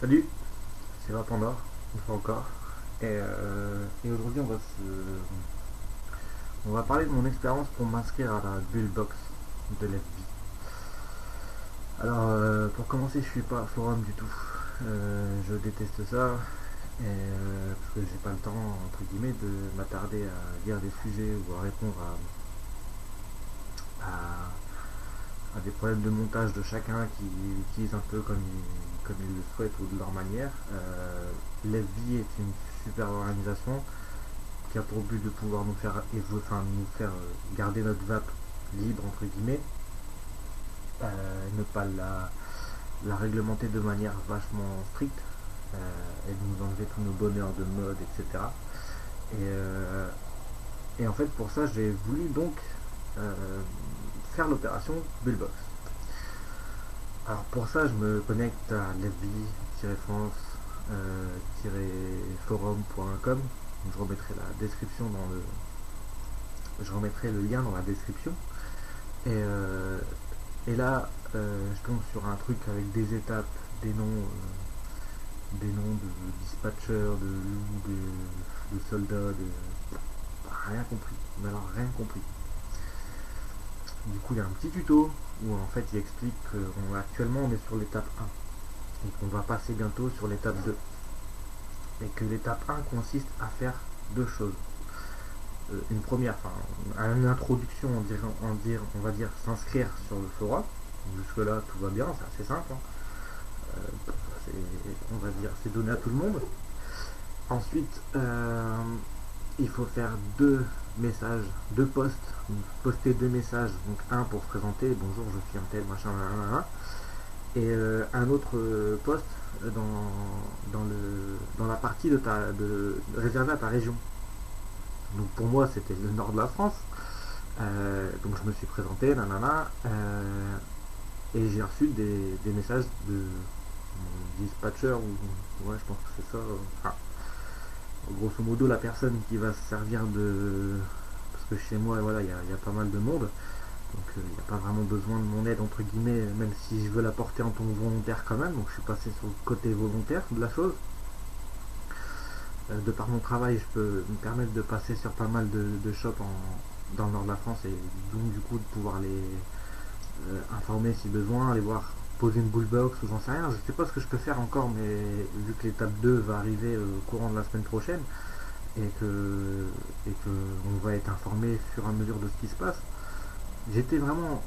Salut, c'est Vapandor, une fois encore. Et aujourd'hui, on va parler de mon expérience pour m'inscrire à la bulle box de l'FB. Alors, pour commencer, je suis pas forum du tout. Je déteste ça, parce que j'ai pas le temps, entre guillemets, de m'attarder à lire des sujets ou à répondre à des problèmes de montage de chacun qui utilisent un peu comme ils le souhaitent ou de leur manière. L'FB est une super organisation qui a pour but de pouvoir nous faire garder notre vape libre entre guillemets, ne pas la réglementer de manière vachement stricte, et de nous enlever tous nos bonheurs de mode, etc. Et, euh, et en fait pour ça j'ai voulu donc euh, faire l'opération Bullbox. Alors pour ça je me connecte à lfb-france-forum.com. Je remettrai je remettrai le lien dans la description. Et, euh, et là, je tombe sur un truc avec des étapes, des noms de dispatchers, de loups, de soldats, rien compris. Mais alors rien compris. Du coup, il y a un petit tuto où en fait il explique qu'actuellement on est sur l'étape 1 et qu'on va passer bientôt sur l'étape 2. Et que l'étape 1 consiste à faire deux choses. Une première, enfin, une introduction, on va dire s'inscrire sur le forum. Jusque là tout va bien, c'est assez simple, hein. On va dire c'est donné à tout le monde. Ensuite, il faut faire deux messages, deux posts, poster deux messages, donc un pour se présenter, bonjour je suis un tel, machin, et un autre post dans la partie réservée à ta région. Donc pour moi c'était le nord de la France. Donc je me suis présenté, nanana, et j'ai reçu des messages de mon dispatcher, ou ouais, je pense que c'est ça. Enfin, grosso modo, la personne qui va se servir de. Parce que chez moi, voilà, il y a pas mal de monde, donc il n'y a pas vraiment besoin de mon aide, entre guillemets, même si je veux l'apporter en tant que volontaire quand même. Donc je suis passé sur le côté volontaire de la chose. De par mon travail, je peux me permettre de passer sur pas mal de shops dans le nord de la France, et donc du coup de pouvoir les informer si besoin, aller voir, poser une bullbox ou j'en sais rien. Je sais pas ce que je peux faire encore, mais vu que l'étape 2 va arriver au courant de la semaine prochaine et que on va être informé au fur et à mesure de ce qui se passe, j'étais vraiment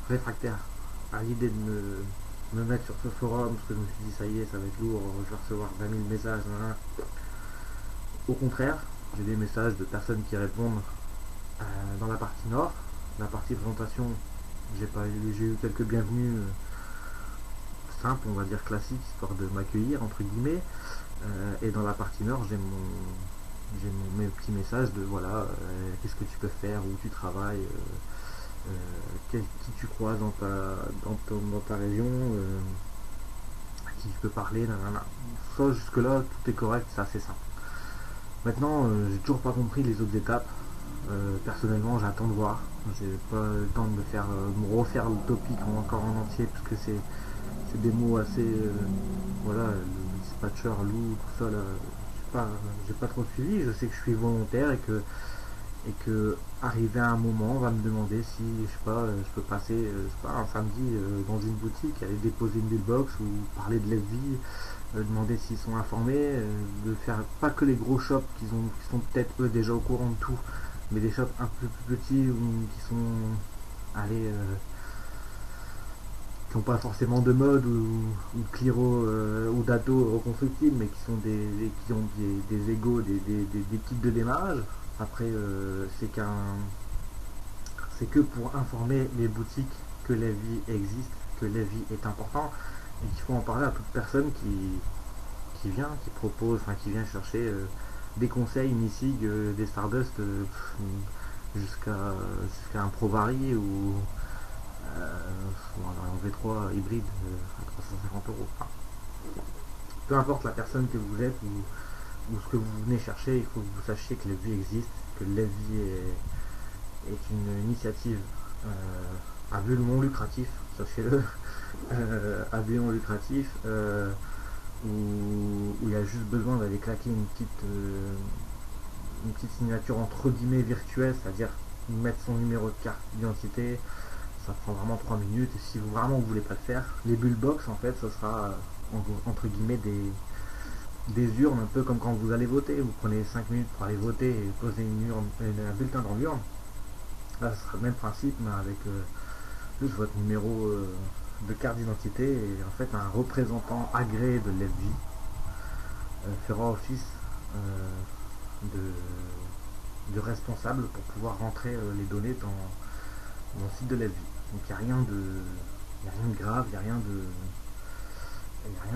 réfractaire à l'idée de me mettre sur ce forum parce que je me suis dit ça y est, ça va être lourd, je vais recevoir 20 000 messages. Au contraire, j'ai des messages de personnes qui répondent dans la partie nord. La partie présentation, j'ai eu quelques bienvenus simples, on va dire classiques, histoire de m'accueillir entre guillemets. Et dans la partie nord, mes petits messages de voilà, qu'est-ce que tu peux faire, où tu travailles, qui tu croises dans ta région, à qui tu peux parler, nanana. Ça jusque là, tout est correct, c'est assez simple. Maintenant, j'ai toujours pas compris les autres étapes. Personnellement, j'attends de voir. J'ai pas le temps de me refaire le topic encore en entier parce que c'est des mots assez, voilà, le dispatcher, loup, tout ça là. J'ai pas trop suivi. Je sais que je suis volontaire et que arrivé à un moment, on va me demander si je sais pas, je peux passer, je sais pas, un samedi dans une boutique, aller déposer une billbox ou parler de l'FV, demander s'ils sont informés, de faire pas que les gros shops qui sont peut-être eux déjà au courant de tout, mais des shops un peu plus petits ou qui sont allez qui n'ont pas forcément de mode ou de Cliro ou d'Ato reconstructibles, mais qui sont qui ont des égos, des kits de démarrage. Après, c'est que pour informer les boutiques que la vie existe, que la vie est important, et qu'il faut en parler à toute personne qui vient, qui propose, enfin qui vient chercher des conseils, une SIG, des Stardust, jusqu'à un Provari ou un V3 hybride à 350 euros. Enfin, peu importe la personne que vous êtes ou ce que vous venez chercher, il faut que vous sachiez que la vie existe, que la vie est une initiative à but non lucratif, sachez-le, à bilan lucratif, où il y a juste besoin d'aller claquer une petite signature entre guillemets virtuelle, c'est-à-dire mettre son numéro de carte d'identité. Ça prend vraiment 3 minutes. Et si vous vraiment vous voulez pas le faire, les bullbox en fait, ce sera entre guillemets des urnes, un peu comme quand vous allez voter. Vous prenez 5 minutes pour aller voter et poser un bulletin dans l'urne. Là, ce sera le même principe, mais avec juste votre numéro de carte d'identité, et en fait un représentant agréé de l'FJ fera office de responsable pour pouvoir rentrer les données dans le site de l'FJ. Donc il n'y a rien de grave, il n'y a rien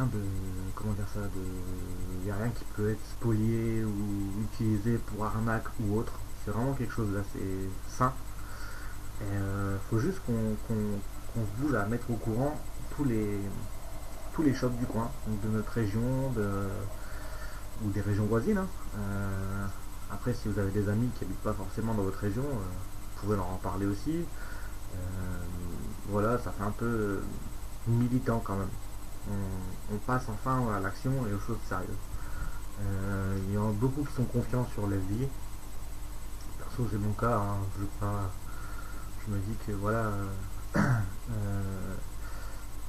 de comment dire ça, il n'y a rien qui peut être spolié ou utilisé pour arnaque ou autre. C'est vraiment quelque chose d'assez sain. Et faut juste qu'on se bouge à mettre au courant tous les shops du coin, donc de notre région, ou des régions voisines, hein. Après, si vous avez des amis qui habitent pas forcément dans votre région, vous pouvez leur en parler aussi. Voilà, ça fait un peu militant quand même. On passe enfin à l'action et aux choses sérieuses. Il y en a beaucoup qui sont confiants sur la vie. Perso, c'est mon cas, hein. Je me dis que voilà,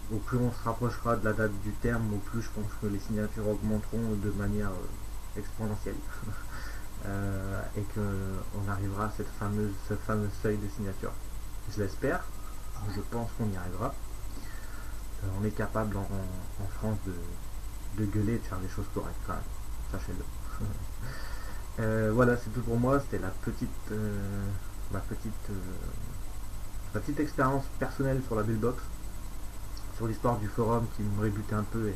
au plus on se rapprochera de la date du terme, au plus je pense que les signatures augmenteront de manière exponentielle. Et qu'on arrivera à ce fameux seuil de signature. Je l'espère, je pense qu'on y arrivera. On est capable en France de gueuler et de faire des choses correctes quand même, sachez-le. Voilà, c'est tout pour moi, c'était ma petite expérience personnelle sur la Bullbox, sur l'histoire du forum qui me rébutait un peu,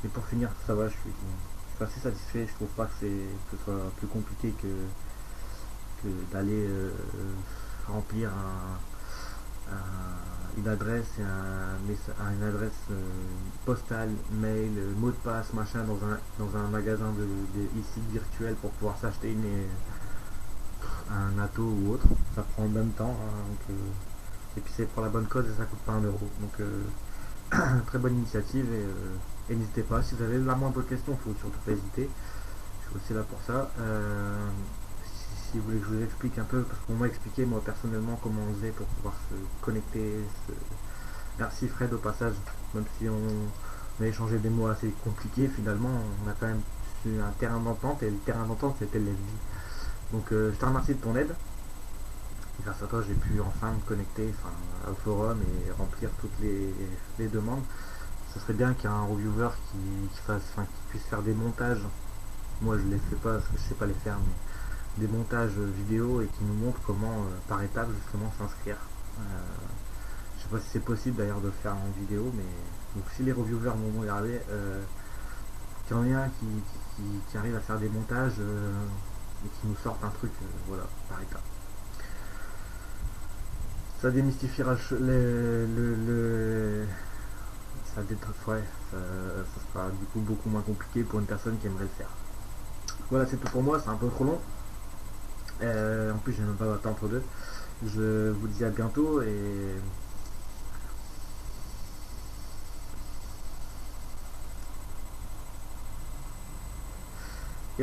et pour finir ça va, je suis assez satisfait. Je trouve pas que ce soit plus compliqué que d'aller remplir une adresse et une adresse postale, mail, mot de passe, machin dans un magasin de e-sites virtuels pour pouvoir s'acheter un atto ou autre. Ça prend le même temps, hein, donc, et puis c'est pour la bonne cause et ça coûte pas 1 euro. Donc très bonne initiative, et n'hésitez pas, si vous avez la moindre question, il faut surtout pas hésiter. Je suis aussi là pour ça. Si vous voulez que je vous explique un peu, parce qu'on m'a expliqué moi personnellement comment on faisait pour pouvoir se connecter. Merci Fred au passage, même si on a échangé des mots assez compliqués, finalement on a quand même eu un terrain d'entente, et le terrain d'entente c'était l'FJ. Donc je te remercie de ton aide. Grâce à toi j'ai pu enfin me connecter au forum et remplir toutes les demandes. Ce serait bien qu'il y ait un reviewer qui puisse faire des montages. Moi je les fais pas parce que je sais pas les faire, mais des montages vidéo, et qui nous montre comment par étapes justement s'inscrire. Je sais pas si c'est possible d'ailleurs de le faire en vidéo, mais donc si les reviewers vont regarder, qu'il y en ait un qui arrive à faire des montages et qui nous sorte un truc, voilà, par étapes. Ça démystifiera ça, ouais, ça sera du coup beaucoup moins compliqué pour une personne qui aimerait le faire. Voilà, c'est tout pour moi, c'est un peu trop long. En plus, j'ai même pas le temps entre deux. Je vous dis à bientôt, et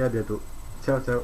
à bientôt. Ciao, ciao.